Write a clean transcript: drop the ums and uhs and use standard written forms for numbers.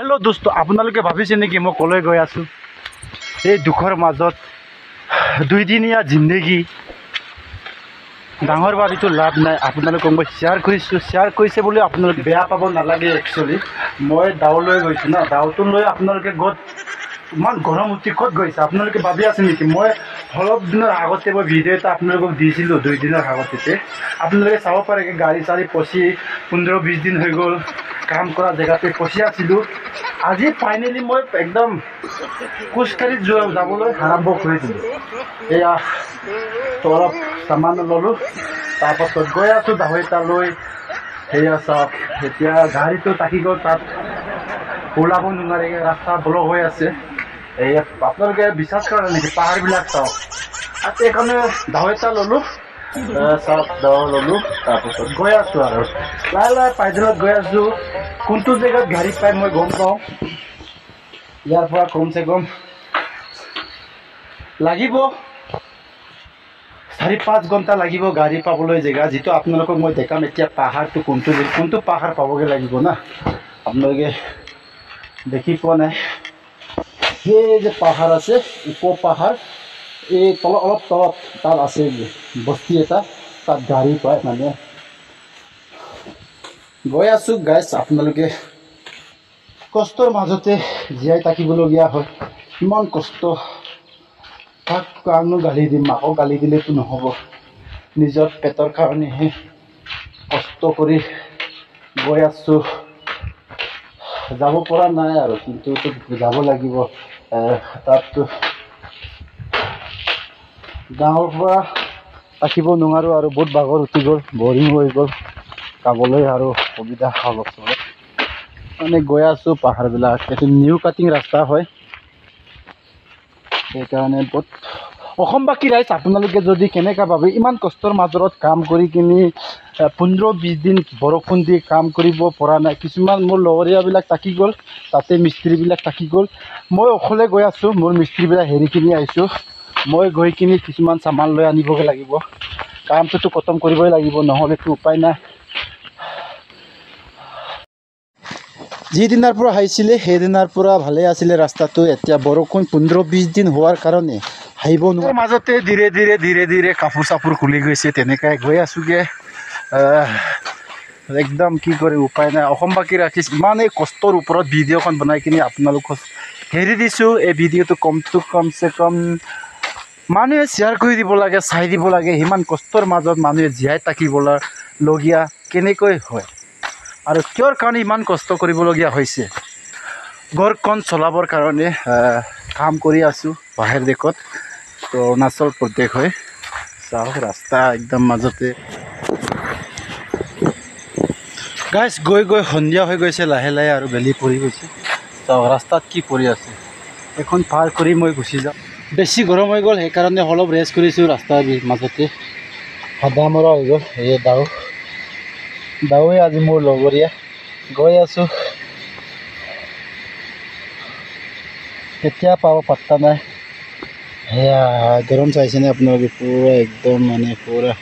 hello दोस्त आपनालोके भाबिছে নেকি মই কলৈ গৈ আছো এই দুখৰ মাজত দুইদিনীয়া জিন্দগী ডাঙৰ বাৰীটো লাভ নাই আপোনালোকক মই শ্বেয়াৰ কৰিছে বুলি আপোনালোকে বেয়া পাব নালাগে একচুয়ালি মই দাও লৈ গৈছো না দাওটো লৈ আপোনালোকে গত ইমান গৰম উঠি কত গৈছে আপোনালোকে ভাবি আছে নেকি মই অলপ দিনৰ আগতে মই ভিডিও এটা আপোনালোকক দিছিলো 2 দিনৰ আগতে আপোনালোকে চাব পাৰে কি গাড়ী চাৰি পছি 15-20 দিন হৈ গ'ল কাম কৰা জেগাতে পছি আছিলো আজি ফাইনালি মই একদম কুছকাৰি যাবলৈ আৰম্ভ কৰি দিলো এয়া অলপ সামান ললো তাৰপাছত গৈ আছো দাহৈতা লৈ এয়া সব এতিয়া গাড়ীটো তাকি গ'ল তাত ওলাব নোৱাৰে ৰাস্তা ব্লক হৈ আছে এই আপোনালোকে বিশ্বাস কৰে নেকি পাহাৰবিলাক চাওক আৰু এইকাৰণে দাহৈতা ললো সব দাও ললো তাৰপাছত গৈ আছো আৰু লাহে পাইদলত গৈ আছো কোনটো জেগাত গাড়ী পাই মই গম পাওঁ ইয়াৰ পৰা কমসে কম লাগিব 4-5 ঘণ্টা লাগিব গাড়ী পাবলৈ জেগা যেটো আপোনালোকক মই দেখাম এতিয়া পাহাৰটো কোনটো পাহাৰ পাবগে লাগিব না আপোনালোকে দেখি পোৱা নাই এই যে পাহাৰ আছে উপ পাহাৰ এই অলপ তলত তাত আছে বস্তি এটা তাত গাড়ী পায় মানে গৈ আছো গাইস আপোনালোকে কষ্টৰ মাজতে জীয়াই থাকিবলগীয়া হয় ইমান কষ্ট তাক কানো গালি দিম মাকো গালি দিলেতো নহব নিজৰ পেটৰ কাৰণেহে কষ্ট কৰি গৈ আছো যাব পৰা নাই আৰু কিন্তু যাব লাগিব তাততো গাঁৱৰ পৰা থাকিব নোৱাৰো আৰু বহুত ভাগৰ উঠি গ'ল বৰিং হৈ গ'ল কাবলৈ আৰু সুবিধা হ'ব মানে গৈ আছো পাহাৰবিলাক এইটো নিউ কাটিং ৰাস্তা হয় সেইকাৰণে বহুত অসমবাসী ৰাইজ আপোনালোকে যদি কেনেকা ভাবে ইমান কষ্টৰ মাজৰত কাম কৰি কিনি 15-20 দিন বৰষুণ দি কাম কৰিব পৰা নাই কিছুমান মোৰ লগৰীয়াবিলাক থাকি গ'ল তাতে মিস্ত্ৰীবিলাক থাকি গ'ল মই অকলে গৈ আছো মোৰ মিস্ত্ৰীবিলাক হেৰি কিনি আহিছো মই গৈ কিনি কিছুমান সামান লৈ আনিবগে লাগিব কামটো খতম কৰিবই লাগিব নহলেতো উপায় নাই যিদিনাৰ পৰা আহিছিলে সেইদিনাৰ পৰা ভালে আছিলে ৰাস্তাটো এতিয়া বৰষুণ 15-20 দিন হোৱাৰ কাৰণে হাইব নোৱাৰে মাজতে ধীৰে ধীৰে কাপোৰ চাপোৰ খুলি গৈছে তেনেকৈ গৈ আছোগে একদম কি কৰে উপায় নাই অসমবাসী ৰাখিছ ইমানেই কষ্টৰ ওপৰত ভিডিঅ'খন বনাই কিনি আপোনালোকক হেৰি দিছো এই ভিডিঅ'টো কমসে কম মানুহে শ্বেয়াৰ কৰি দিব লাগে চাই দিব লাগে ইমান কষ্টৰ মাজত মানুহে জীয়াই থাকিবলগীয়া কেনেকৈ হয় আৰু কিয়ৰ কাৰণে ইমান কষ্ট কৰিবলগীয়া হৈছে ঘৰখন চলাবৰ কাৰণে কাম কৰি আছো বাহিৰ দেশত তো অৰুণাচল প্ৰদেশ হয় চাওক ৰাস্তা একদম মাজতে গাইস গৈ সন্ধিয়া হৈ গৈছে লাহে আৰু বেলি পৰি গৈছে চাওক ৰাস্তাত কি পৰি আছে এখন পাৰ কৰি মই গুচি যাম বেছি গৰম হৈ গ'ল সেইকাৰণে অলপ ৰেষ্ট কৰিছো ৰাস্তাৰ মাজতে হাদা মৰা হৈ গ'ল এই দাওৱে আজি মোৰ লগৰীয়া গৈ আছো কেতিয়া পাব পাত্তা নাই হেয়া গৰম চাইছেনে আপোনালোকে পুৰা একদম মানে পুৰা